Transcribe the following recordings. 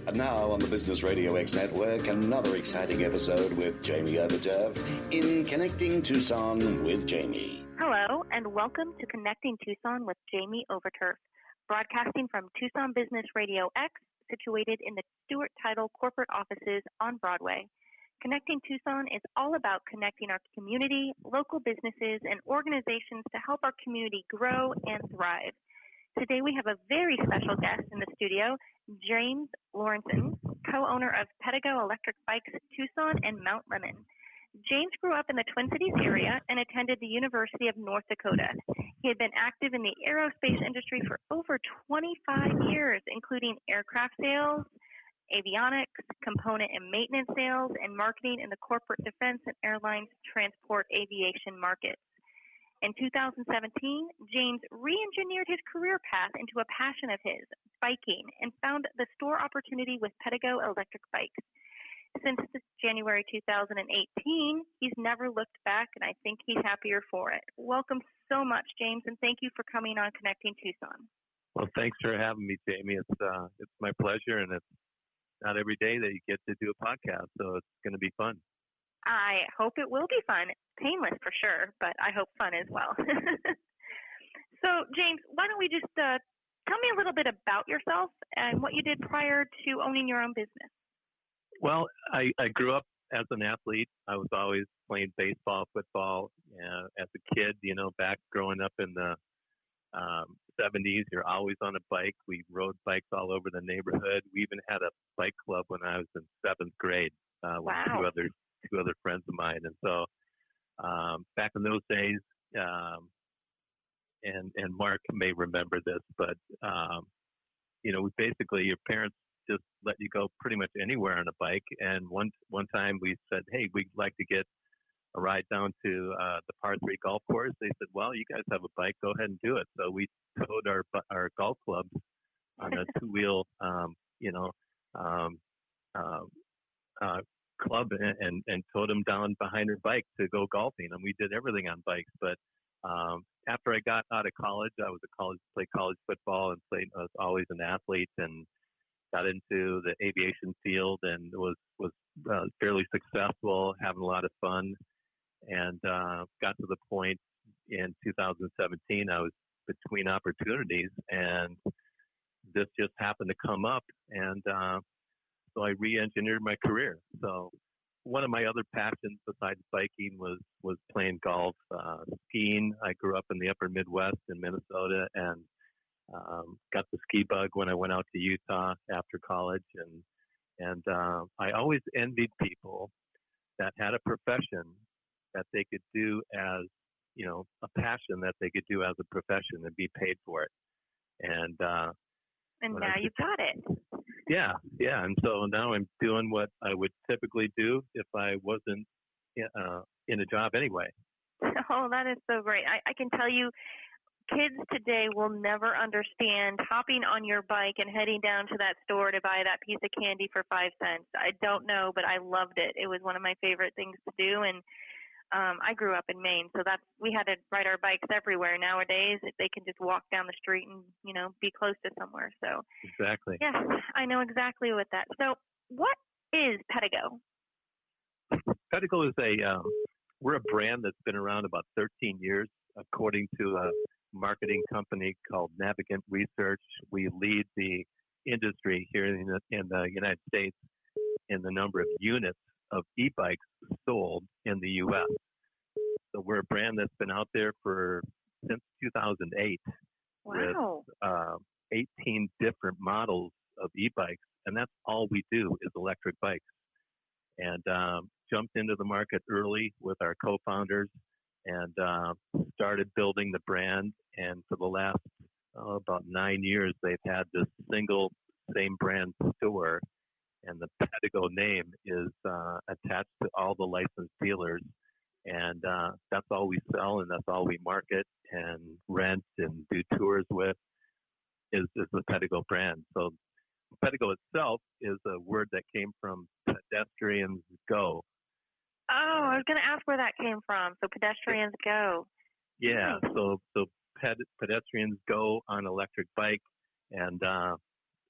And now on the Business Radio X Network, another exciting episode with Jamie Overturf in Connecting Tucson with Jamie. Hello, and welcome to Connecting Tucson with Jamie Overturf, broadcasting from Tucson Business Radio X, situated in the Stewart Title corporate offices on Broadway. Connecting Tucson is all about connecting our community, local businesses, and organizations to help our community grow and thrive. Today we have a very special guest in the studio, James Lorentzen, co-owner of Pedego Electric Bikes Tucson and Mount Lemon. James grew up in the Twin Cities area and attended the University of North Dakota. He had been active in the aerospace industry for over 25 years, including aircraft sales, avionics, component and maintenance sales, and marketing in the corporate defense and airlines transport aviation markets. In 2017, James re-engineered his career path into a passion of his, biking, and found the store opportunity with Pedego Electric Bikes. Since January 2018, he's never looked back, and I think he's happier for it. Welcome so much, James, and thank you for coming on Connecting Tucson. Well, thanks for having me, Jamie. It's my pleasure, and it's not every day that you get to do a podcast, so it's going to be fun. I hope it will be fun. Painless for sure, but I hope fun as well. So, James, why don't we just tell me a little bit about yourself and what you did prior to owning your own business? Well, I grew up as an athlete. I was always playing baseball, football. As a kid, back growing up in the 70s, you're always on a bike. We rode bikes all over the neighborhood. We even had a bike club when I was in 7th grade with two other friends of mine. And so back in those days, and Mark may remember this, but, basically your parents just let you go pretty much anywhere on a bike. And one time we said, hey, we'd like to get a ride down to the par 3 golf course. They said, well, you guys have a bike, go ahead and do it. So we towed our golf clubs on a 2-wheel, club and towed them down behind her bike to go golfing. And we did everything on bikes. But after I got out of college, played college football and I was always an athlete and got into the aviation field and was fairly successful, having a lot of fun, and got to the point in 2017 I was between opportunities, and this just happened to come up, and so I re-engineered my career. So one of my other passions besides biking was playing golf, skiing. I grew up in the upper Midwest in Minnesota, and got the ski bug when I went out to Utah after college, and I always envied people that had a profession that they could do as, a passion that they could do as a profession and be paid for it. And now you've got it. Yeah. And so now I'm doing what I would typically do if I wasn't in a job anyway. Oh, that is so great. I can tell you, kids today will never understand hopping on your bike and heading down to that store to buy that piece of candy for 5 cents. I don't know, but I loved it. It was one of my favorite things to do. And I grew up in Maine, so we had to ride our bikes everywhere. Nowadays, they can just walk down the street and, be close to somewhere. So exactly. Yes, I know exactly what that. So what is Pedego? Pedego is we're a brand that's been around about 13 years, according to a marketing company called Navigant Research. We lead the industry here in the United States in the number of units of e-bikes sold in the U.S. So we're a brand that's been out there since 2008. Wow. With 18 different models of e-bikes, and that's all we do is electric bikes. And jumped into the market early with our co-founders and started building the brand. And for the last about 9 years, they've had this single same brand store, and the Pedego name is attached to all the licensed dealers. And that's all we sell, and that's all we market and rent and do tours with is the Pedego brand. So Pedego itself is a word that came from pedestrians go. Oh, I was going to ask where that came from. So pedestrians go. Yeah. Nice. So pedestrians go on electric bike, and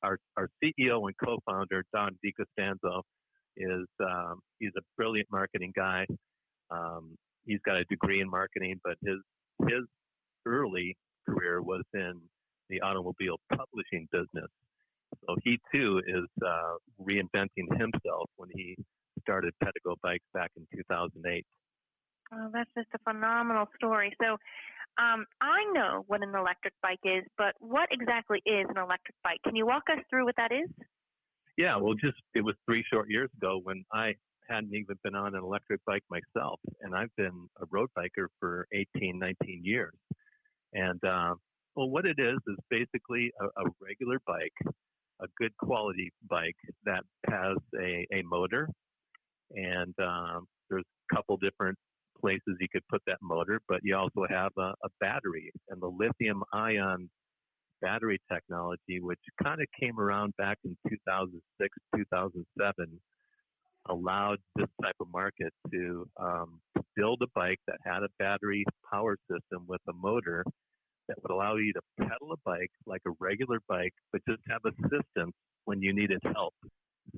our CEO and co-founder, Don DiCostanzo, he's a brilliant marketing guy. He's got a degree in marketing, but his early career was in the automobile publishing business. So he too is reinventing himself when he started Pedego Bikes back in 2008. Oh, that's just a phenomenal story. So I know what an electric bike is, but what exactly is an electric bike? Can you walk us through what that is? Yeah, well, it was 3 short years ago when I hadn't even been on an electric bike myself, and I've been a road biker for 18, 19 years. And well, what it is basically a regular bike, a good quality bike that has a motor, and there's a couple different places you could put that motor, but you also have a battery, and the lithium ion battery technology, which kind of came around back in 2006, 2007, allowed this type of market to build a bike that had a battery power system with a motor that would allow you to pedal a bike like a regular bike, but just have assistance when you needed help.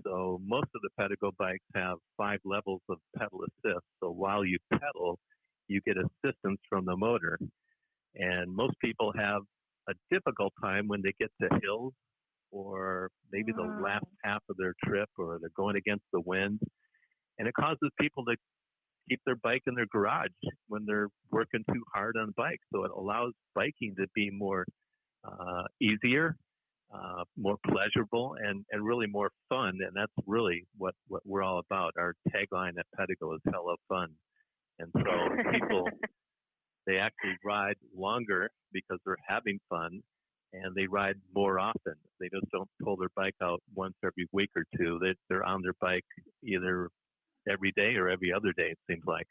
So most of the Pedego bikes have 5 levels of pedal assist. So while you pedal, you get assistance from the motor. And most people have a difficult time when they get to hills or maybe the last half of their trip, or they're going against the wind. And it causes people to keep their bike in their garage when they're working too hard on a bike. So it allows biking to be more easier, more pleasurable, and really more fun. And that's really what we're all about. Our tagline at Pedego is hella fun. And so people, they actually ride longer because they're having fun, and they ride more often. They just don't pull their bike out once every week or two. They're on their bike either every day or every other day, it seems like.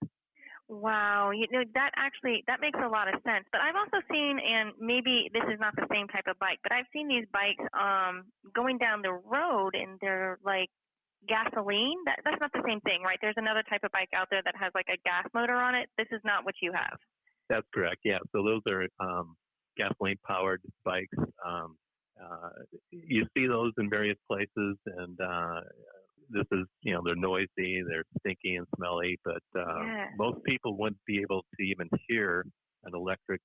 Wow, that makes a lot of sense. But I've also seen, and maybe this is not the same type of bike, but I've seen these bikes going down the road, and they're like gasoline. That's not the same thing, right? There's another type of bike out there that has like a gas motor on it. This is not what you have. That's correct. Yeah. So those are gasoline-powered bikes. You see those in various places, and this is, they're noisy, they're stinky and smelly, but most people wouldn't be able to even hear an electric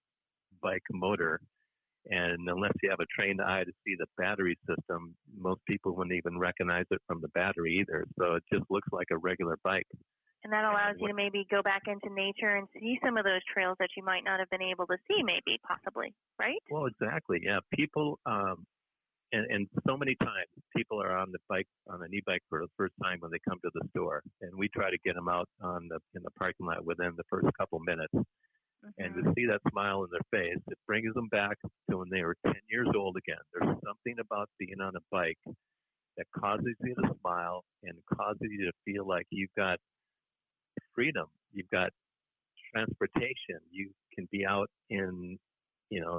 bike motor. And unless you have a trained eye to see the battery system, most people wouldn't even recognize it from the battery either. So it just looks like a regular bike. And that allows you to maybe go back into nature and see some of those trails that you might not have been able to see, maybe, possibly, right? Well, exactly. Yeah. People, and so many times people are on an e-bike for the first time when they come to the store, and we try to get them out in the parking lot within the first couple minutes. Mm-hmm. And to see that smile in their face, it brings them back to when they were 10 years old again. There's something about being on a bike that causes you to smile and causes you to feel like you've got freedom, you've got transportation, you can be out in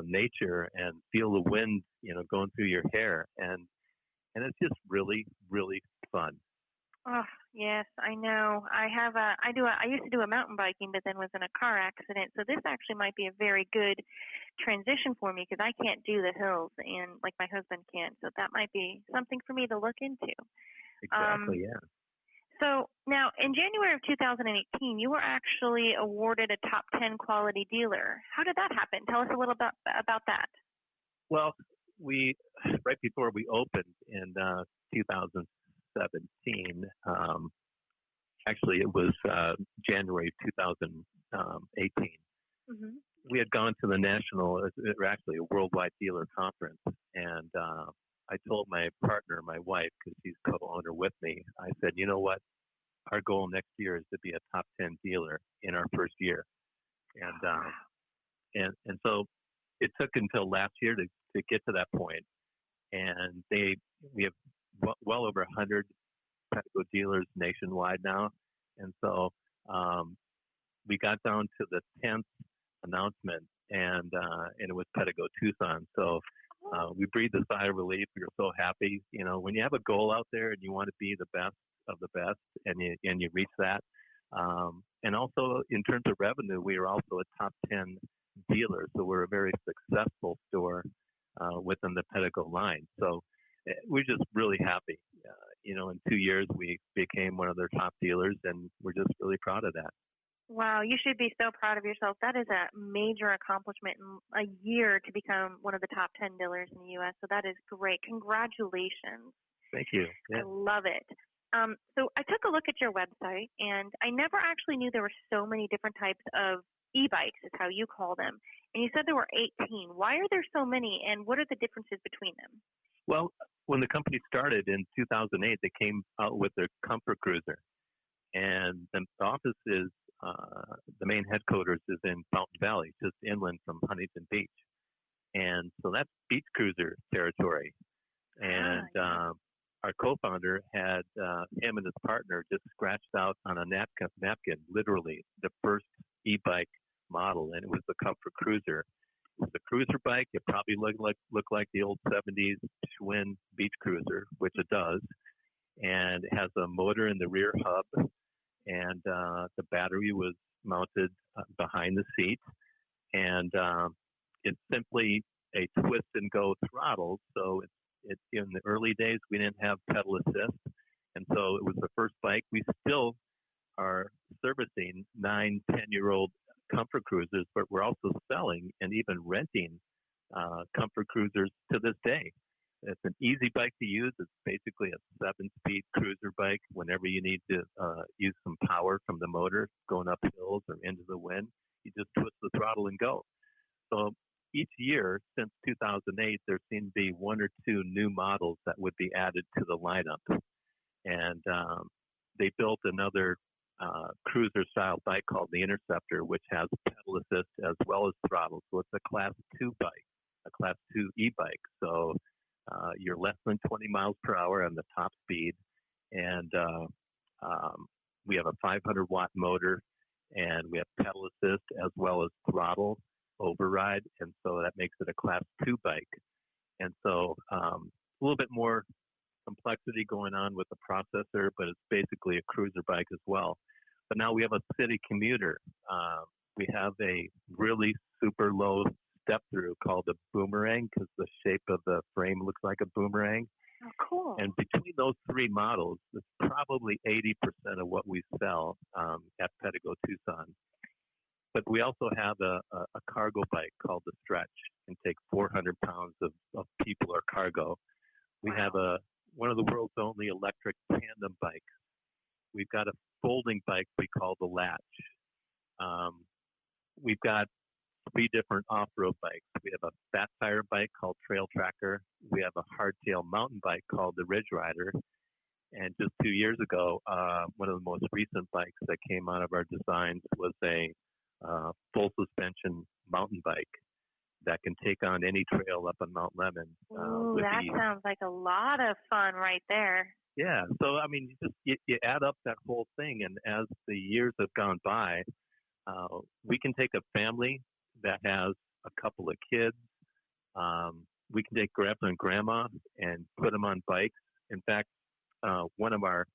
nature and feel the wind going through your hair, and it's just really, really fun. Oh yes, I know. I used to do a mountain biking, but then was in a car accident. So this actually might be a very good transition for me, because I can't do the hills, and like my husband can. So that might be something for me to look into. Exactly. Yeah. So now, in January of 2018, you were actually awarded a top 10 quality dealer. How did that happen? Tell us a little bit about that. Well, right before we opened in 2017, actually it was January 2018. Mm-hmm. We had gone to the actually a worldwide dealer conference, and I told my partner, my wife, because she's co-owner with me, I said, you know what? Our goal next year is to be a top 10 dealer in our first year. And so it took until last year to get to that point. And we have well over 100 Pedego dealers nationwide now. And so we got down to the 10th announcement, and it was Pedego Tucson. So we breathed a sigh of relief. We were so happy. When you have a goal out there and you want to be the best of the best, and you reach that. And also in terms of revenue, we are also a top 10 dealer. So we're a very successful store within the Pedego line. So we're just really happy. In 2 years, we became one of their top dealers, and we're just really proud of that. Wow, you should be so proud of yourself. That is a major accomplishment in a year to become one of the top 10 dealers in the U.S. So that is great. Congratulations. Thank you. Yeah. I love it. So I took a look at your website, and I never actually knew there were so many different types of e-bikes, is how you call them. And you said there were 18. Why are there so many, and what are the differences between them? Well, when the company started in 2008, they came out with their Comfort Cruiser. And the office is, the main headquarters is in Fountain Valley, just inland from Huntington Beach. And so that's beach cruiser territory. And our co-founder had him and his partner just scratched out on a napkin, literally, the first e-bike model, and it was the Comfort Cruiser. It was a cruiser bike. It probably looked like the old 70s Schwinn beach cruiser, which it does. And it has a motor in the rear hub, and the battery was mounted behind the seat. And it's simply a twist and go throttle. So it's in the early days, we didn't have pedal assist. And so it was the first bike. We still are servicing 9, 10-year-old Comfort Cruisers, but we're also selling and even renting Comfort Cruisers to this day. It's an easy bike to use. It's basically a 7-speed cruiser bike. Whenever you need to use some power from the motor going up hills or into the wind, you just twist the throttle and go. So each year since 2008, there seemed to be 1 or 2 new models that would be added to the lineup. And they built another cruiser-style bike called the Interceptor, which has pedal assist as well as throttle. So it's a Class 2 bike, a Class 2 e-bike. So you're less than 20 miles per hour on the top speed. And we have a 500-watt motor, and we have pedal assist as well as throttle override. And so that makes it a Class 2 bike. And so a little bit more complexity going on with the processor, but it's basically a cruiser bike as well. But now we have a city commuter. We have a really super low step through called the Boomerang because the shape of the frame looks like a boomerang. Oh, cool. And between those 3 models, it's probably 80% of what we sell at Pedego Tucson. But we also have a cargo bike called the Stretch and take 400 pounds of people or cargo. We have one of the world's only electric tandem bikes. We've got a folding bike we call the Latch. We've got 3 different off-road bikes. We have a fat tire bike called Trail Tracker. We have a hardtail mountain bike called the Ridge Rider. And just 2 years ago, one of the most recent bikes that came out of our designs was a full suspension mountain bike that can take on any trail up on Mount Lemmon. Ooh, that sounds like a lot of fun right there. Yeah. So, I mean, you add up that whole thing, and as the years have gone by, we can take a family that has a couple of kids. We can take grandpa and grandma and put them on bikes. In fact, one of our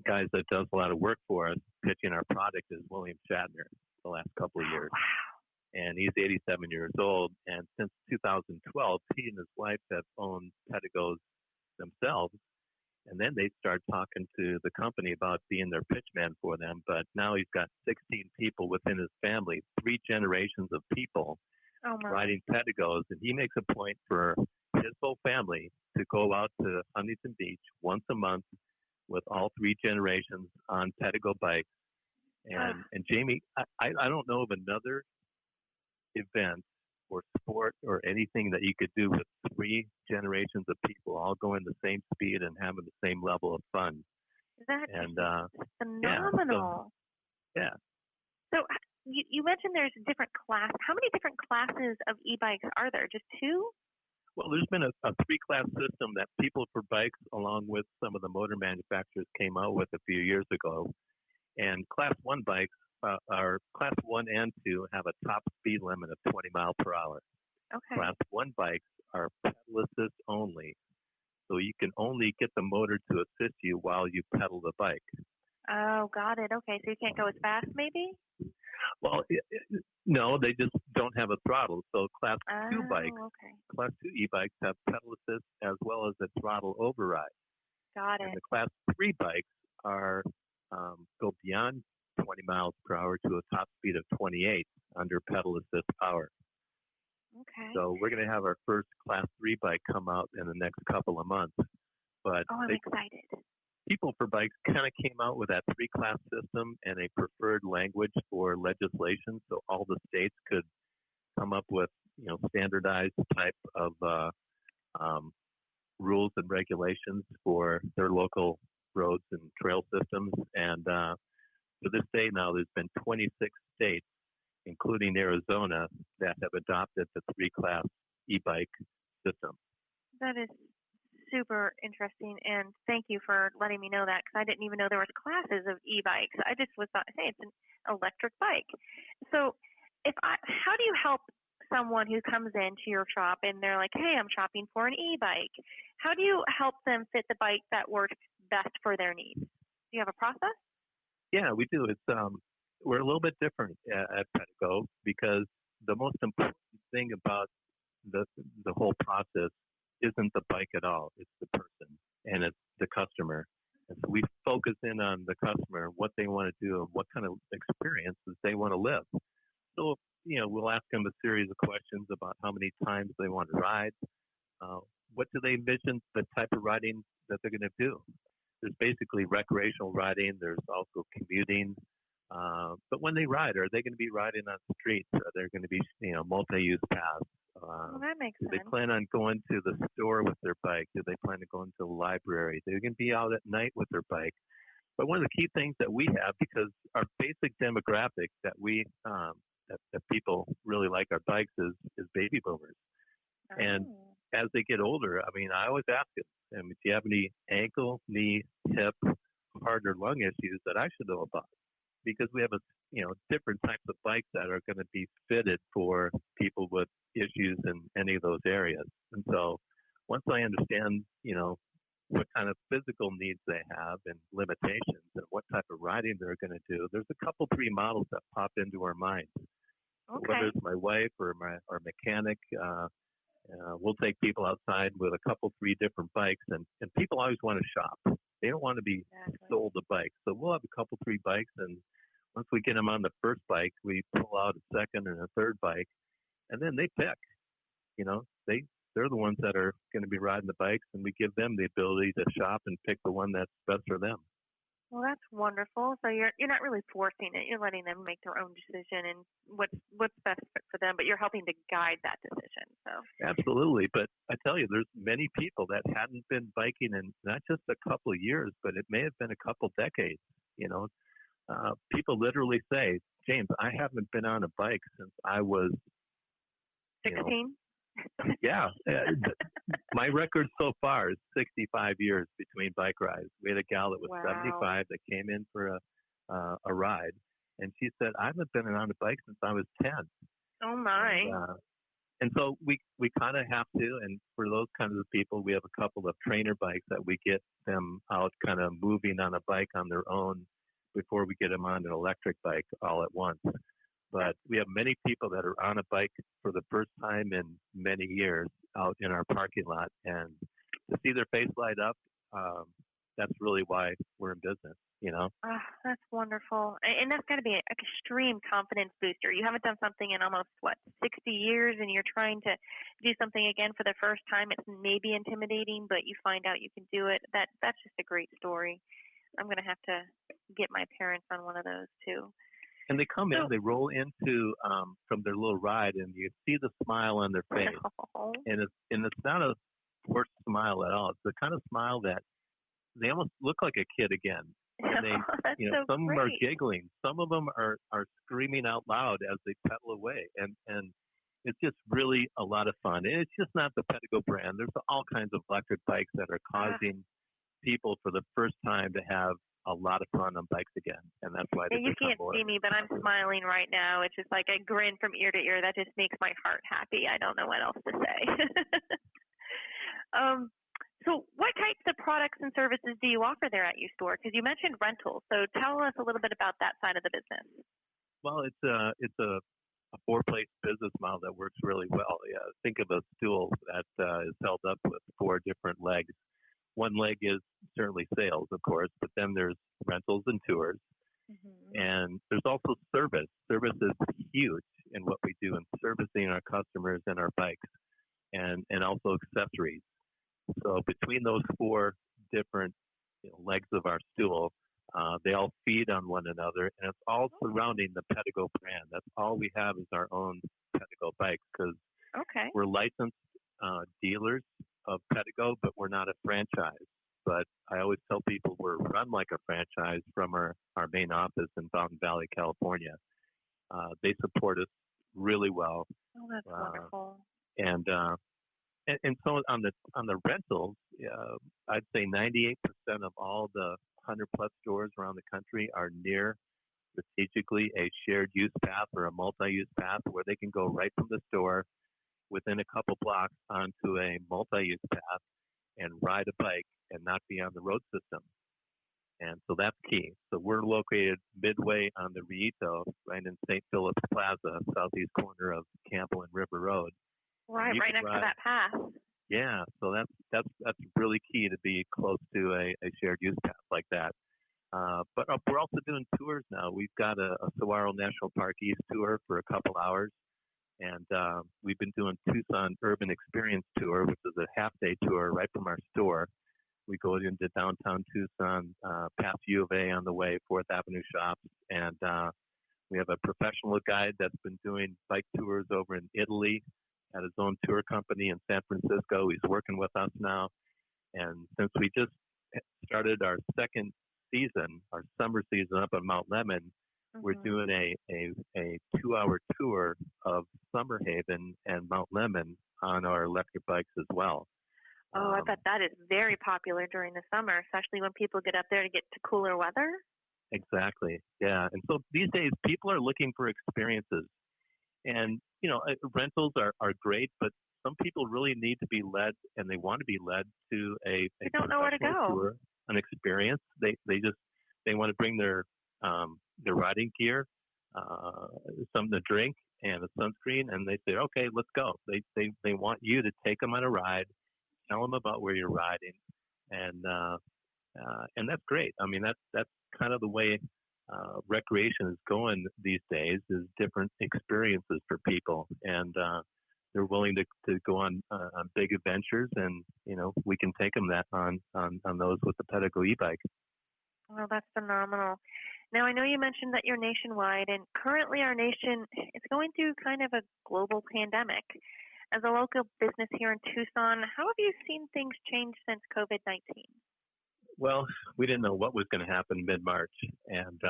guys that does a lot of work for us pitching our product is William Shatner the last couple of years. Wow. And he's 87 years old. And since 2012, he and his wife have owned Pedegos themselves. And then they start talking to the company about being their pitch man for them. But now he's got 16 people within his family, 3 generations of people riding Pedegos. And he makes a point for his whole family to go out to Huntington Beach once a month with all 3 generations on Pedego bikes. And Jamie, I don't know of another event or sport or anything that you could do with 3 generations of people all going the same speed and having the same level of fun. That is phenomenal. Yeah. So you mentioned there's different class. How many different classes of e-bikes are there? Just 2? Well, there's been a 3-class system that People for Bikes, along with some of the motor manufacturers, came out with a few years ago. And Class 1 bikes are Class 1 and 2 have a top speed limit of 20 miles per hour. Okay. Class 1 bikes are pedal assist only. So you can only get the motor to assist you while you pedal the bike. Oh, got it. Okay, so you can't go as fast maybe? Well, No, they just don't have a throttle. So Class 2 bikes, okay. Class 2 e-bikes have pedal assist as well as a throttle override. Got it. And the Class 3 bikes are go beyond 20 miles per hour to a top speed of 28 under pedal assist power. Okay. So we're going to have our first Class 3 bike come out in the next couple of months. But I'm excited. People for Bikes kind of came out with that 3-class system and a preferred language for legislation, so all the states could come up with, standardized type of rules and regulations for their local roads and trail systems. And to this day now, there's been 26 states, including Arizona, that have adopted the 3-class e-bike system. That is super interesting, and thank you for letting me know that, because I didn't even know there was classes of e-bikes. I just was thought, hey, it's an electric bike. So how do you help someone who comes into your shop and they're like, hey, I'm shopping for an e-bike? How do you help them fit the bike that works best for their needs? Do you have a process? Yeah, we do. It's we're a little bit different at Pedego, because the most important thing about the whole process isn't the bike at all. It's the person and it's the customer. And so we focus in on the customer, what they want to do, and what kind of experiences they want to live. So, we'll ask them a series of questions about how many times they want to ride. What do they envision the type of riding that they're going to do? There's basically recreational riding. There's also commuting. But when they ride, are they going to be riding on the streets? Are there going to be, multi-use paths? Well, that makes sense. Do they plan on going to the store with their bike? Do they plan on going to the library? They're going to be out at night with their bike. But one of the key things that we have, because our basic demographic that we that people really like our bikes is baby boomers. Oh. And as they get older, I always ask them, do you have any ankle, knee, hip, heart, or lung issues that I should know about? Because we have different types of bikes that are going to be fitted for people with issues in any of those areas. And so once I understand, what kind of physical needs they have and limitations and what type of riding they're going to do, there's a couple, 3 models that pop into our minds. Okay. Whether it's my wife or our mechanic, we'll take people outside with a couple, 3 different bikes, and people always want to shop. They don't want to be sold a bike. So we'll have a couple, 3 bikes, and once we get them on the first bike, we pull out a second and a third bike, and then they pick. They're the ones that are going to be riding the bikes, and we give them the ability to shop and pick the one that's best for them. Well, that's wonderful. So you're not really forcing it. You're letting them make their own decision and what's best for them, but you're helping to guide that decision. So absolutely. But I tell you, there's many people that hadn't been biking in not just a couple of years, but it may have been a couple decades. People literally say, James, I haven't been on a bike since I was 16. Yeah. My record so far is 65 years between bike rides. We had a gal that was 75 that came in for a ride, and she said, I haven't been on a bike since I was 10. Oh, my. And so we kind of have to, and for those kinds of people, we have a couple of trainer bikes that we get them out kind of moving on a bike on their own before we get them on an electric bike all at once. But we have many people that are on a bike for the first time in many years out in our parking lot. And to see their face light up, that's really why we're in business, That's wonderful. And that's got to be an extreme confidence booster. You haven't done something in almost, 60 years, and you're trying to do something again for the first time. It's maybe intimidating, but you find out you can do it. That's just a great story. I'm going to have to get my parents on one of those, too. And they come in, they roll into from their little ride, and you see the smile on their face. And it's not a forced smile at all. It's the kind of smile that they almost look like a kid again. And they, some of them are giggling. Some of them are screaming out loud as they pedal away. And it's just really a lot of fun. And it's just not the Pedego brand. There's all kinds of electric bikes that are causing people for the first time to have a lot of fun on bikes again, and that's why they you can't see me, but I'm smiling right now. It's just like a grin from ear to ear. That just makes my heart happy. I don't know what else to say. So what types of products and services do you offer there at your store? Because you mentioned rentals, so tell us a little bit about that side of the business. Well, it's a a four-place business model that works really well. Yeah, think of a stool that is held up with four different legs. One leg is certainly sales, of course, but then there's rentals and tours. Mm-hmm. And there's also service. Service is huge in what we do in servicing our customers and our bikes, and also accessories. So between those four different legs of our stool, they all feed on one another, and it's all surrounding the Pedego brand. That's all we have is our own Pedego bikes, because we're licensed dealers of Pedego, but we're not a franchise. But I always tell people we're run like a franchise from our main office in Fountain Valley, California. They support us really well. Oh, that's wonderful. And so on the rentals, I'd say 98% of all the 100+ stores around the country are near strategically a shared use path or a multi-use path where they can go right from the store within a couple blocks onto a multi-use path and ride a bike and not be on the road system. And so that's key. So we're located midway on the Rito, right in St. Philip's Plaza, southeast corner of Campbell and River Road. Right next to that path. Yeah, so that's really key to be close to a shared use path like that. But we're also doing tours now. We've got a Saguaro National Park East tour for a couple hours, and we've been doing Tucson Urban Experience Tour, which is a half-day tour right from our store. We go into downtown Tucson, past U of A on the way, 4th Avenue Shops, and we have a professional guide that's been doing bike tours over in Italy, had his own tour company in San Francisco. He's working with us now. And since we just started our second season, our summer season up on Mount Lemmon, we're doing a 2-hour tour of Summer Haven and Mount Lemmon on our electric bikes as well. Oh, I bet that is very popular during the summer, especially when people get up there to get to cooler weather. Exactly. Yeah. And so these days, people are looking for experiences. And, rentals are great, but some people really need to be led, and they want to be led to a don't know where to go. Tour, an experience. They want to bring their riding gear, something to drink, and a sunscreen, and they say, okay, let's go. They want you to take them on a ride, tell them about where you're riding, and that's great. I mean, that's kind of the way recreation is going these days, is different experiences for people, and they're willing to go on big adventures, and we can take them on those with the Pedego e-bike. Well, that's phenomenal. Now, I know you mentioned that you're nationwide, and currently our nation is going through kind of a global pandemic. As a local business here in Tucson, how have you seen things change since COVID-19? Well, we didn't know what was going to happen mid-March, and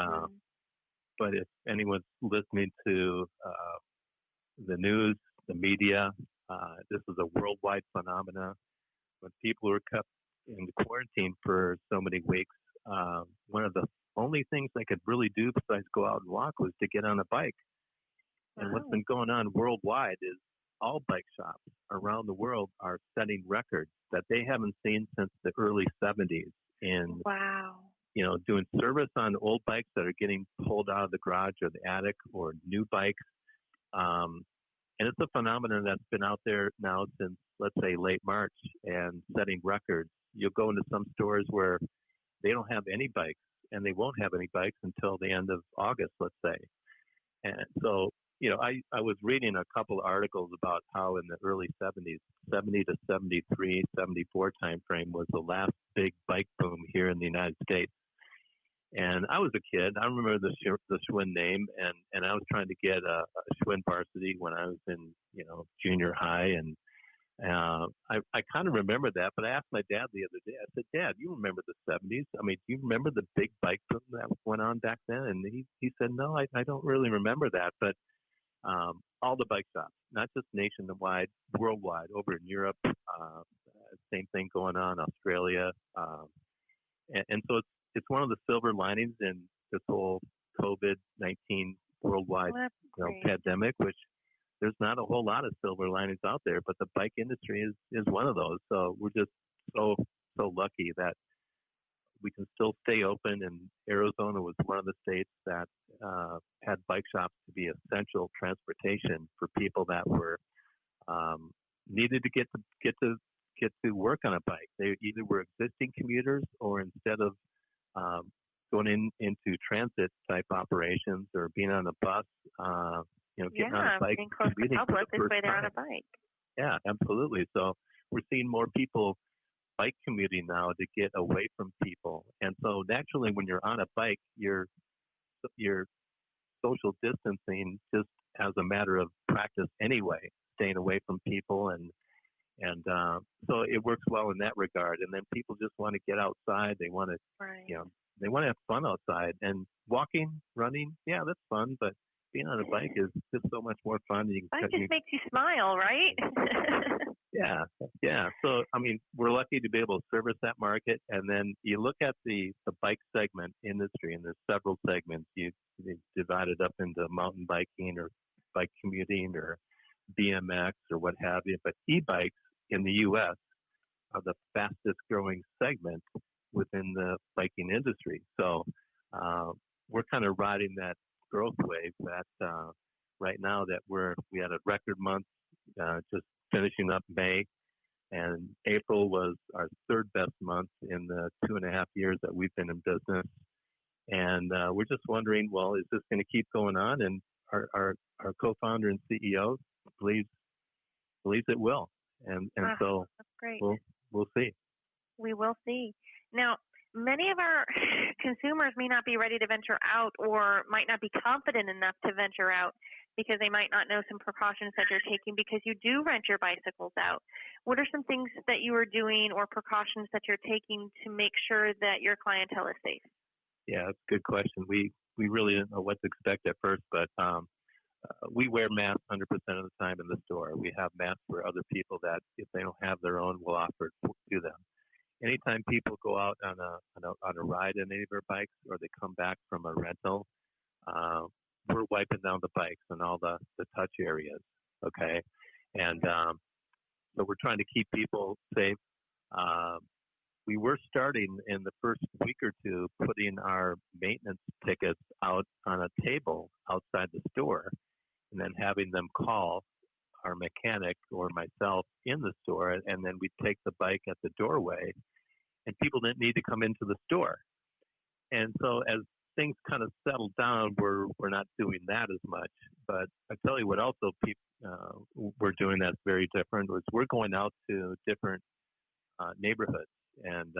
but if anyone's listening to the news, the media, this is a worldwide phenomena. When people were kept in quarantine for so many weeks, one of the only things they could really do besides go out and walk was to get on a bike. And what's been going on worldwide is all bike shops around the world are setting records that they haven't seen since the early 70s. In doing service on old bikes that are getting pulled out of the garage or the attic, or new bikes. And it's a phenomenon that's been out there now since, let's say, late March, and setting records. You'll go into some stores where they don't have any bikes, and they won't have any bikes until the end of August, let's say. And so, I was reading a couple of articles about how in the early 70s, 70 to 73, 74 timeframe was the last big bike boom here in the United States. And I was a kid. I remember the Schwinn name, and I was trying to get a Schwinn varsity when I was in, junior high. And I kind of remember that, but I asked my dad the other day, I said, Dad, you remember the 70s? I mean, do you remember the big bike boom that went on back then? And he said, no, I don't really remember that. But all the bike shops, not just nationwide, worldwide, over in Europe, same thing going on, Australia. And so it's one of the silver linings in this whole COVID-19 worldwide pandemic, which there's not a whole lot of silver linings out there, but the bike industry is one of those. So we're just so lucky that we can still stay open. And Arizona was one of the states that had bike shops to be essential transportation for people that were needed to get to work on a bike. They either were existing commuters, or instead of going into transit type operations or being on a bus, getting on a bike, being close to public, this way they're on a bike. Yeah, absolutely. So we're seeing more people bike commuting now to get away from people. And so naturally, when you're on a bike, you're social distancing just as a matter of practice anyway, staying away from people. And so it works well in that regard. And then people just want to get outside. They want to, they want to have fun outside. And walking, running, yeah, that's fun. But being on a bike is just so much more fun. Bike just makes you smile, right? Yeah. So, I mean, we're lucky to be able to service that market. And then you look at the bike segment industry, and there's several segments. You divide it up into mountain biking or bike commuting or BMX or what have you. But e-bikes in the U.S. are the fastest growing segment within the biking industry. So we're kind of riding that growth wave that right now that we had a record month just finishing up May, and April was our third best month in the 2.5 years that we've been in business. And we're just wondering, well, is this going to keep going on? And our co-founder and CEO believes it will. And so that's great. We'll see. We will see. Now, many of our consumers may not be ready to venture out, or might not be confident enough to venture out because they might not know some precautions that you're taking, because you do rent your bicycles out. What are some things that you are doing or precautions that you're taking to make sure that your clientele is safe? Yeah, that's a good question. We really didn't know what to expect at first, but we wear masks 100% of the time in the store. We have masks for other people that if they don't have their own, we'll offer it to them. Anytime people go out on a ride on any of our bikes, or they come back from a rental, we're wiping down the bikes and all the touch areas, okay? And so we're trying to keep people safe. We were starting in the first week or two putting our maintenance tickets out on a table outside the store, and then having them call our mechanic or myself in the store, and then we'd take the bike at the doorway, and people didn't need to come into the store. And so as things kind of settled down, we're not doing that as much. But I tell you what also we're doing that's very different was we're going out to different neighborhoods and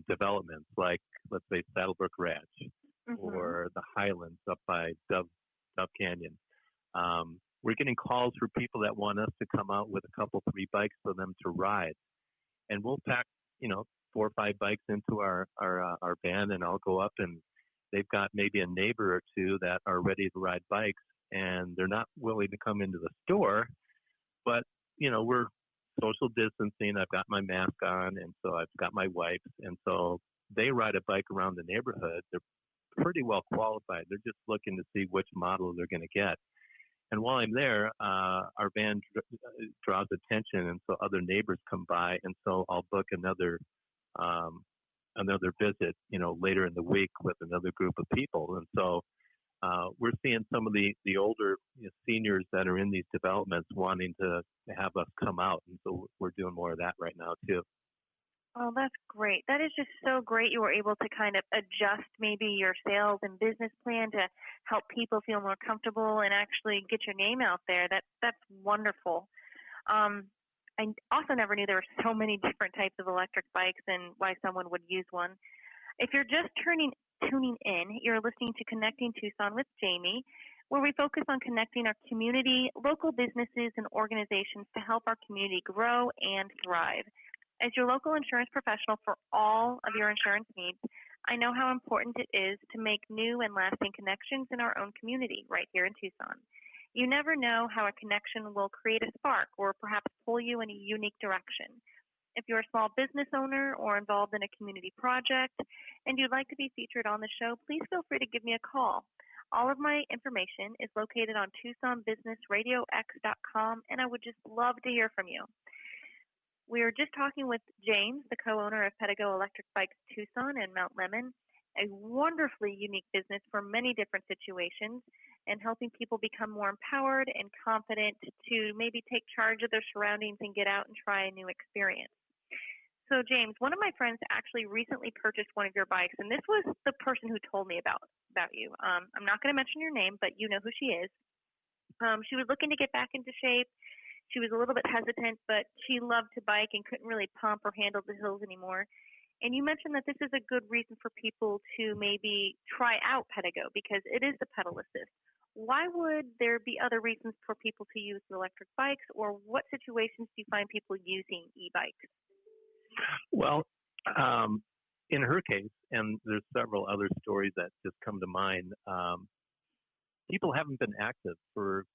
developments, like, let's say, Saddlebrook Ranch, or the Highlands up by Dove Canyon. We're getting calls for people that want us to come out with a couple, 3 bikes for them to ride. And we'll pack, 4 or 5 bikes into our van, and I'll go up, and they've got maybe a neighbor or two that are ready to ride bikes, and they're not willing to come into the store, but, we're social distancing. I've got my mask on, and so I've got my wipes, and so they ride a bike around the neighborhood. They're pretty well qualified. They're just looking to see which model they're going to get. And while I'm there, our van draws attention, and so other neighbors come by, and so I'll book another visit, later in the week with another group of people. And so we're seeing some of the older seniors that are in these developments wanting to have us come out, and so we're doing more of that right now too. Oh, that's great. That is just so great. You were able to kind of adjust maybe your sales and business plan to help people feel more comfortable and actually get your name out there. That's wonderful. I also never knew there were so many different types of electric bikes and why someone would use one. If you're just tuning in, you're listening to Connecting Tucson with Jamie, where we focus on connecting our community, local businesses, and organizations to help our community grow and thrive. As your local insurance professional for all of your insurance needs, I know how important it is to make new and lasting connections in our own community right here in Tucson. You never know how a connection will create a spark or perhaps pull you in a unique direction. If you're a small business owner or involved in a community project and you'd like to be featured on the show, please feel free to give me a call. All of my information is located on TucsonBusinessRadioX.com, and I would just love to hear from you. We were just talking with James, the co-owner of Pedego Electric Bikes Tucson and Mount Lemmon, a wonderfully unique business for many different situations and helping people become more empowered and confident to maybe take charge of their surroundings and get out and try a new experience. So, James, one of my friends actually recently purchased one of your bikes, and this was the person who told me about you. I'm not going to mention your name, but you know who she is. She was looking to get back into shape. She was a little bit hesitant, but she loved to bike and couldn't really pump or handle the hills anymore. And you mentioned that this is a good reason for people to maybe try out Pedego because it is the pedal assist. Why would there be other reasons for people to use electric bikes, or what situations do you find people using e-bikes? Well, in her case, and there's several other stories that just come to mind, people haven't been active for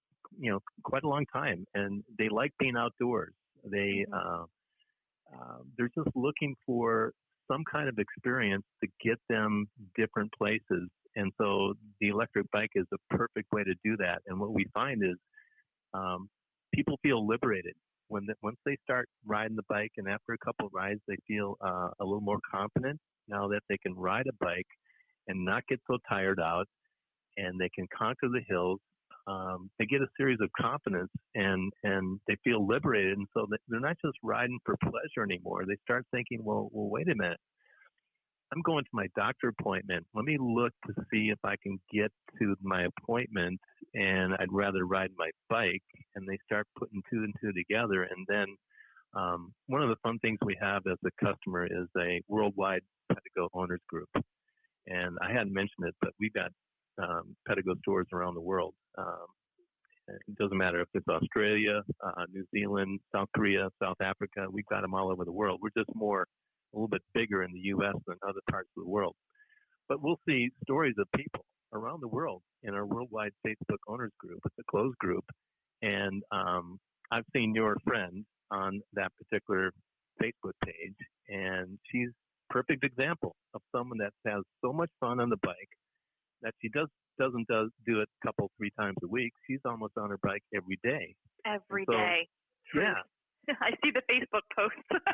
quite a long time, and they like being outdoors. They're just looking for some kind of experience to get them different places, and so the electric bike is a perfect way to do that. And what we find is people feel liberated once they start riding the bike, and after a couple of rides, they feel a little more confident now that they can ride a bike and not get so tired out, and they can conquer the hills. They get a series of confidence and they feel liberated. And so they're not just riding for pleasure anymore. They start thinking, well, wait a minute. I'm going to my doctor appointment. Let me look to see if I can get to my appointment, and I'd rather ride my bike. And they start putting two and two together. And then one of the fun things we have as a customer is a worldwide Pedego owners group. And I hadn't mentioned it, but we've got Pedego stores around the world. It doesn't matter if it's Australia, New Zealand, South Korea, South Africa. We've got them all over the world. We're just a little bit bigger in the U.S. than other parts of the world. But we'll see stories of people around the world in our worldwide Facebook owners group. It's a closed group. And I've seen your friend on that particular Facebook page, and she's a perfect example of someone that has so much fun on the bike that she doesn't do it a couple, 3 times a week. She's almost on her bike every day. Every day. Yeah. I see the Facebook posts.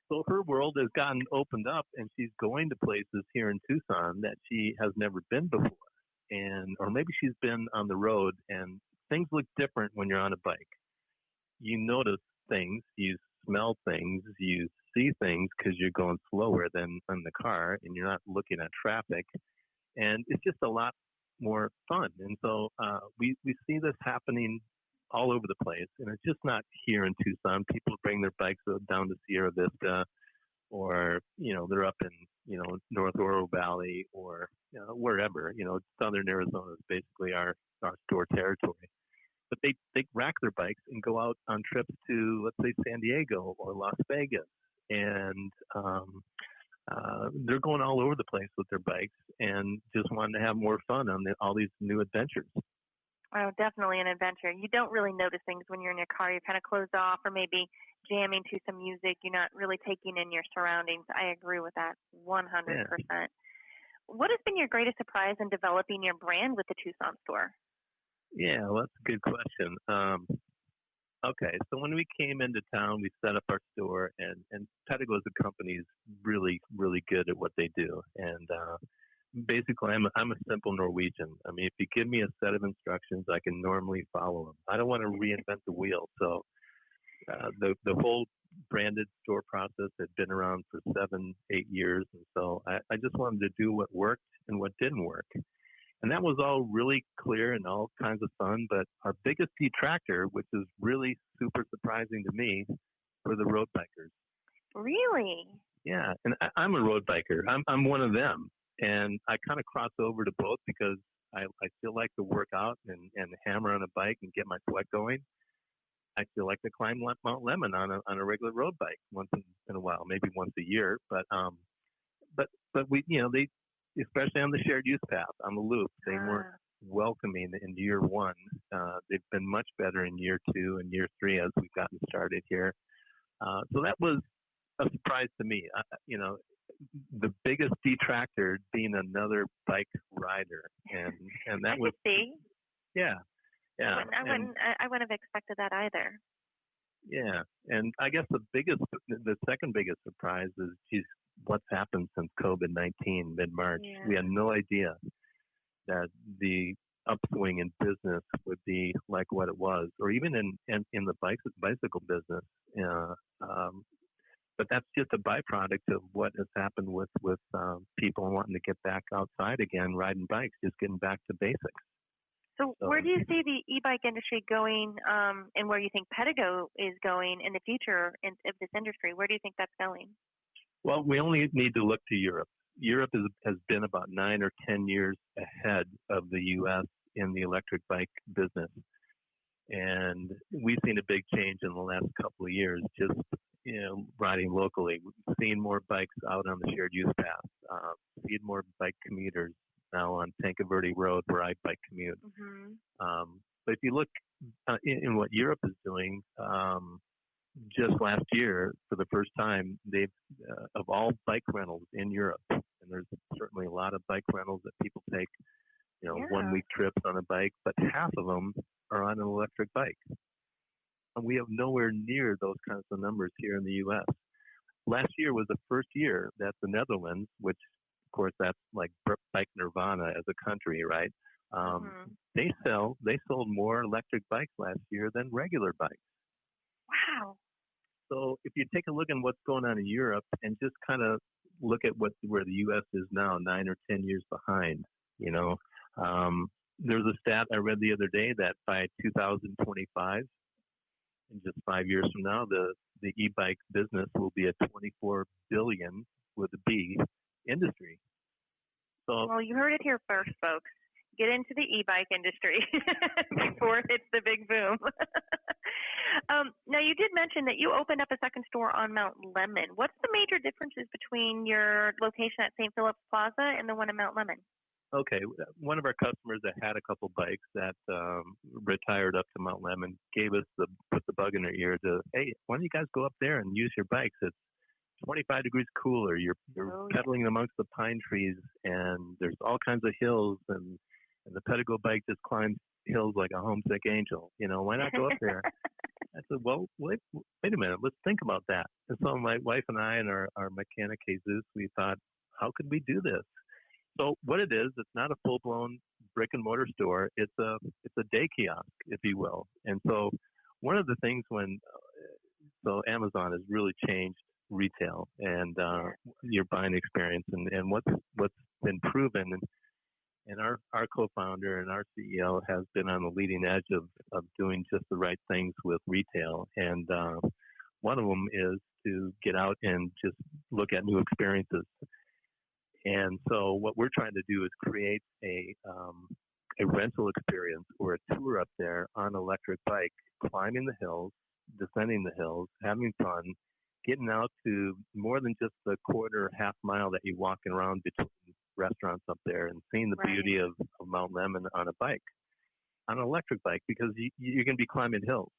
So her world has gotten opened up, and she's going to places here in Tucson that she has never been before. Or maybe she's been on the road, and things look different when you're on a bike. You notice things, you smell things, you see things because you're going slower than in the car, and you're not looking at traffic. And it's just a lot more fun. And so we see this happening all over the place. And it's just not here in Tucson. People bring their bikes down to Sierra Vista, or, they're up in, North Oro Valley, or wherever. Southern Arizona is basically our store territory. But they rack their bikes and go out on trips to, let's say, San Diego or Las Vegas. And they're going all over the place with their bikes and just wanting to have more fun on all these new adventures. Oh, definitely an adventure. You don't really notice things when you're in your car. You're kind of closed off, or maybe jamming to some music. You're not really taking in your surroundings. I agree with that 100%. Yeah. What has been your greatest surprise in developing your brand with the Tucson store? Yeah, well, that's a good question. Okay, so when we came into town, we set up our store, and Pedego as a company is really, really good at what they do. And basically, I'm a simple Norwegian. I mean, if you give me a set of instructions, I can normally follow them. I don't want to reinvent the wheel. So the whole branded store process had been around for 7-8 years, and so I just wanted to do what worked and what didn't work. And that was all really clear and all kinds of fun. But our biggest detractor, which is really super surprising to me, were the road bikers. Really? Yeah. And I'm a road biker. I'm one of them. And I kind of cross over to both because I still like to work out and hammer on a bike and get my sweat going. I still like to climb Mount Lemmon on a regular road bike once in a while, maybe once a year. But we, they, especially on the shared use path, on the loop, they weren't welcoming in year 1. They've been much better in year 2 and year 3 as we've gotten started here. So that was a surprise to me. The biggest detractor being another bike rider, and that was see. Yeah. I wouldn't have expected that either. Yeah, and I guess the second biggest surprise is, geez, what's happened since COVID-19 mid-March. Yeah. We had no idea that the upswing in business would be like what it was, or even in the bicycle business. But that's just a byproduct of what has happened with people wanting to get back outside again, riding bikes, just getting back to basics. So where do you see the e-bike industry going, and where you think Pedego is going in the future of this industry? Where do you think that's going? Well, we only need to look to Europe. Europe has been about 9 or 10 years ahead of the U.S. in the electric bike business. And we've seen a big change in the last couple of years, just riding locally, seeing more bikes out on the shared use path, seeing more bike commuters now on Tanca Verde Road where I bike commute. Mm-hmm. But if you look in what Europe is doing, just last year, for the first time, they've of all bike rentals in Europe, and there's certainly a lot of bike rentals that people take, 1 week trips on a bike, but half of them are on an electric bike. And we have nowhere near those kinds of numbers here in the U.S. Last year was the first year that the Netherlands, which of course that's like bike nirvana as a country, right? Mm-hmm. They sold more electric bikes last year than regular bikes. Wow. So if you take a look at what's going on in Europe and just kind of look at where the U.S. is now, 9 or 10 years behind, there's a stat I read the other day that by 2025, in just 5 years from now, the e-bike business will be a 24 billion with a B industry. So, well, you heard it here first, folks. Get into the e-bike industry before it hits the big boom. Now, you did mention that you opened up a second store on Mount Lemon. What's the major differences between your location at St. Philip's Plaza and the one in Mount Lemon? Okay, one of our customers that had a couple bikes that retired up to Mount Lemon put the bug in their ear to, hey, why don't you guys go up there and use your bikes? It's 25 degrees cooler. You're pedaling amongst the pine trees, and there's all kinds of hills, and the Pedego bike just climbs hills like a homesick angel. Why not go up there? I said, well, wait a minute. Let's think about that. And so my wife and I and our mechanic Jesus, we thought, how could we do this? So what it is, it's not a full-blown brick and mortar store. It's a day kiosk, if you will. And so one of the things so Amazon has really changed retail and your buying experience, and what's been proven. And our co-founder and our CEO has been on the leading edge of doing just the right things with retail. And one of them is to get out and just look at new experiences. And so what we're trying to do is create a rental experience or a tour up there on an electric bike, climbing the hills, descending the hills, having fun, getting out to more than just the quarter, half mile that you're walking around between restaurants up there, and seeing the beauty of Mount Lemon on a bike, on an electric bike, because you're going to be climbing hills.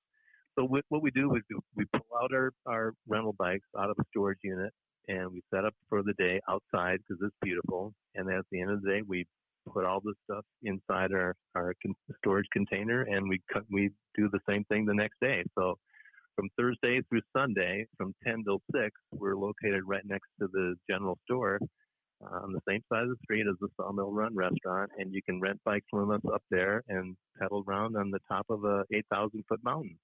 So what we do is we pull out our rental bikes out of a storage unit, and we set up for the day outside because it's beautiful. And at the end of the day, we put all the stuff inside our storage container, and we do the same thing the next day. So from Thursday through Sunday, from 10 till 6, we're located right next to the general store on the same side of the street as the Sawmill Run restaurant, and you can rent bikes from us up there and pedal around on the top of a 8,000-foot mountain.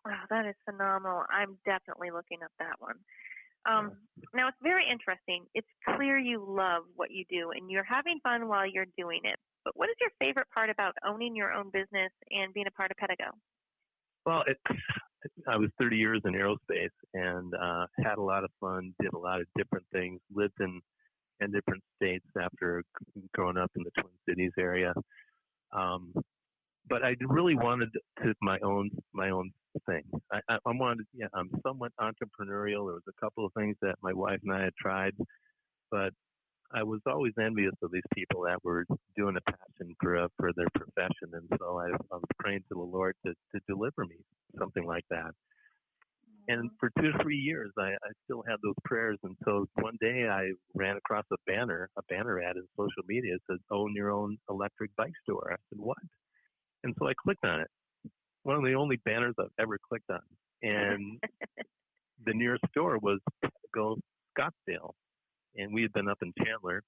Wow, that is phenomenal. I'm definitely looking up that one. Now, it's very interesting. It's clear you love what you do, and you're having fun while you're doing it. But what is your favorite part about owning your own business and being a part of Pedego? Well, I was 30 years in aerospace and had a lot of fun, did a lot of different things, lived in different states after growing up in the Twin Cities area. But I really wanted to my own thing. I wanted, I'm somewhat entrepreneurial. There was a couple of things that my wife and I had tried, but I was always envious of these people that were doing a passion for their profession. And so I was praying to the Lord to deliver me something like that. And for 2 or 3 years, I still had those prayers until one day I ran across a banner ad in social media. It said, own your own electric bike store. I said, what? And so I clicked on it. One of the only banners I've ever clicked on. and the nearest store was Pedego, Scottsdale, and we had been up in Chandler.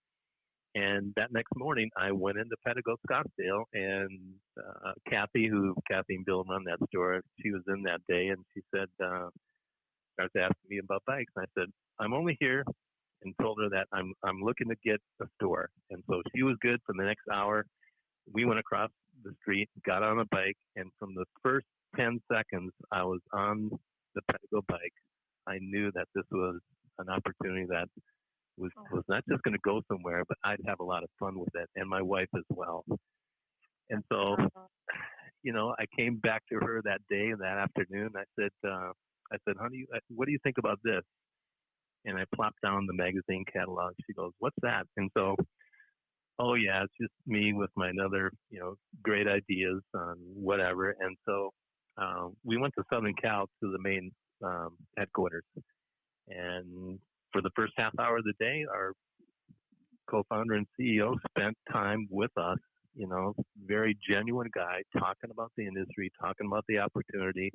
And that next morning, I went into Pedego, Scottsdale, and Kathy and Bill run that store, she was in that day, and she said, started asking me about bikes. And I said, I'm only here, and told her that I'm looking to get a store. And so she was good for the next hour. We went across the street, got on a bike, and from the first 10 seconds I was on the Pedego bike, I knew that this was an opportunity that was not just going to go somewhere, but I'd have a lot of fun with it, and my wife as well. And so, I came back to her that day and that afternoon. I said, honey, what do you think about this? And I plopped down the magazine catalog. She goes, what's that? And so, oh yeah, it's just me with my other, great ideas on whatever. And so we went to Southern Cal to the main headquarters. And for the first half hour of the day, our co-founder and CEO spent time with us, very genuine guy, talking about the industry, talking about the opportunity.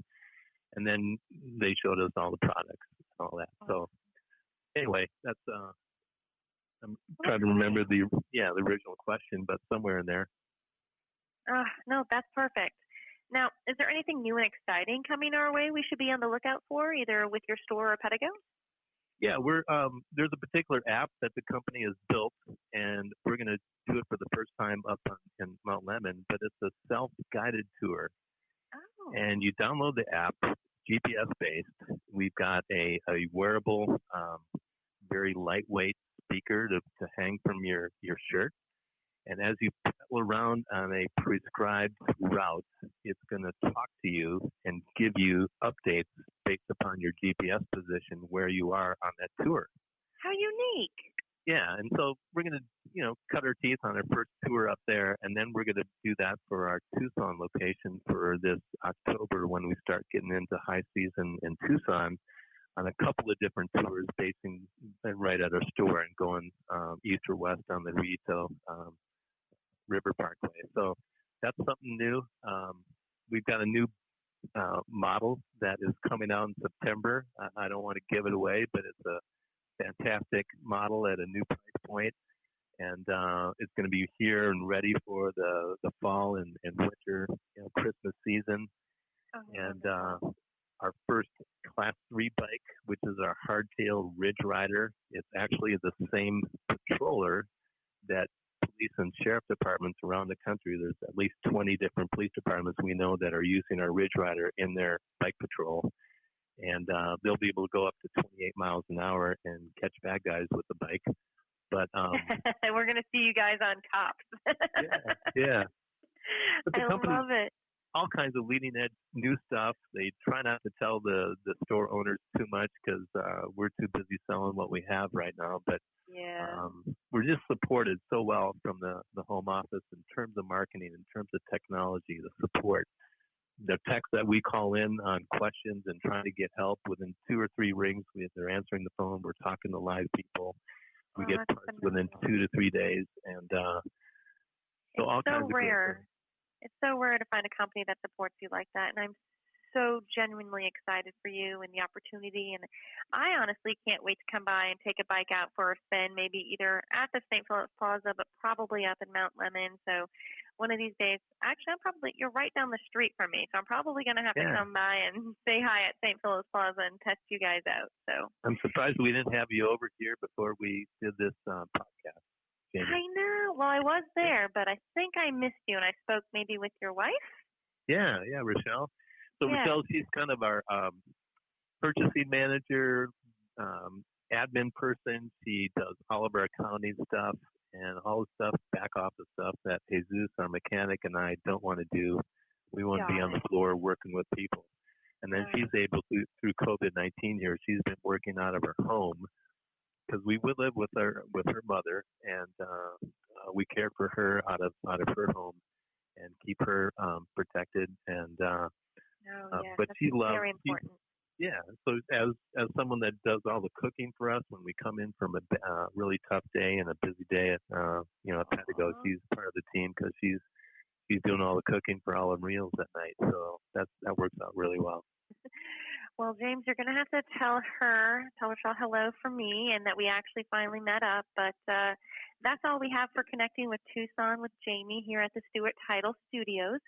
And then they showed us all the products and all that. So anyway, that's I'm trying to remember the original question, but somewhere in there. No, that's perfect. Now, is there anything new and exciting coming our way we should be on the lookout for, either with your store or Pedego? Yeah, there's a particular app that the company has built, and we're going to do it for the first time up in Mount Lemmon, but it's a self-guided tour. Oh. And you download the app, GPS-based. We've got a wearable, very lightweight speaker to hang from your shirt. And as you pedal around on a prescribed route, it's going to talk to you and give you updates based upon your GPS position where you are on that tour. How unique. Yeah, and so we're going to, cut our teeth on our first tour up there, and then we're going to do that for our Tucson location for this October when we start getting into high season in Tucson on a couple of different tours basing right at our store and going east or west on the Rito River Parkway. So that's something new. We've got a new model that is coming out in September. I don't want to give it away, but it's a fantastic model at a new price point, and it's going to be here and ready for the fall and winter, Christmas season. And our first Class 3 bike, which is our hardtail Ridge Rider, it's actually the same patroller that police and sheriff departments around the country. There's at least 20 different police departments we know that are using our Ridge Rider in their bike patrol. And they'll be able to go up to 28 miles an hour and catch bad guys with the bike. But we're going to see you guys on cops. yeah. I love it. All kinds of leading edge new stuff. They try not to tell the store owners too much because we're too busy selling what we have right now. But we're just supported so well from the home office in terms of marketing, in terms of technology, the support. The texts that we call in on questions and trying to get help within 2 or 3 rings, they're answering the phone. We're talking to live people. We get parts within 2 to 3 days, and so all kinds of rare. It's so rare to find a company that supports you like that, and I'm so genuinely excited for you and the opportunity. And I honestly can't wait to come by and take a bike out for a spin, maybe either at the St. Philip's Plaza, but probably up in Mount Lemmon. So one of these days, actually, you're right down the street from me, so I'm probably going to have to come by and say hi at St. Philip's Plaza and test you guys out. So I'm surprised we didn't have you over here before we did this podcast. Jamie. I know. Well, I was there, but I think I missed you, and I spoke maybe with your wife. Yeah, Rochelle. So Rochelle, she's kind of our purchasing manager, admin person. She does all of our accounting stuff and all the stuff, back office stuff that Jesus, our mechanic, and I don't want to do. We want to be on the floor working with people. And then she's able to, through COVID-19 here, she's been working out of her home because we would live with her mother, and we care for her out of her home and keep her protected. And but she loves. Very important. So as someone that does all the cooking for us when we come in from a really tough day and a busy day at Pedego, she's part of the team because she's doing all the cooking for all the meals at night. So that works out really well. Well, James, you're going to have to tell her hello from me and that we actually finally met up. But that's all we have for Connecting with Tucson with Jamie here at the Stewart Title Studios.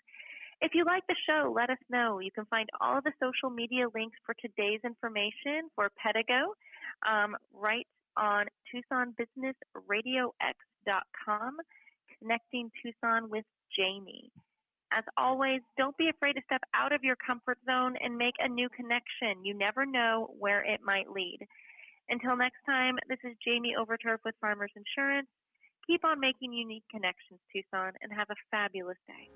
If you like the show, let us know. You can find all of the social media links for today's information for Pedego right on TucsonBusinessRadioX.com, Connecting Tucson with Jamie. As always, don't be afraid to step out of your comfort zone and make a new connection. You never know where it might lead. Until next time, this is Jamie Overturf with Farmers Insurance. Keep on making unique connections, Tucson, and have a fabulous day.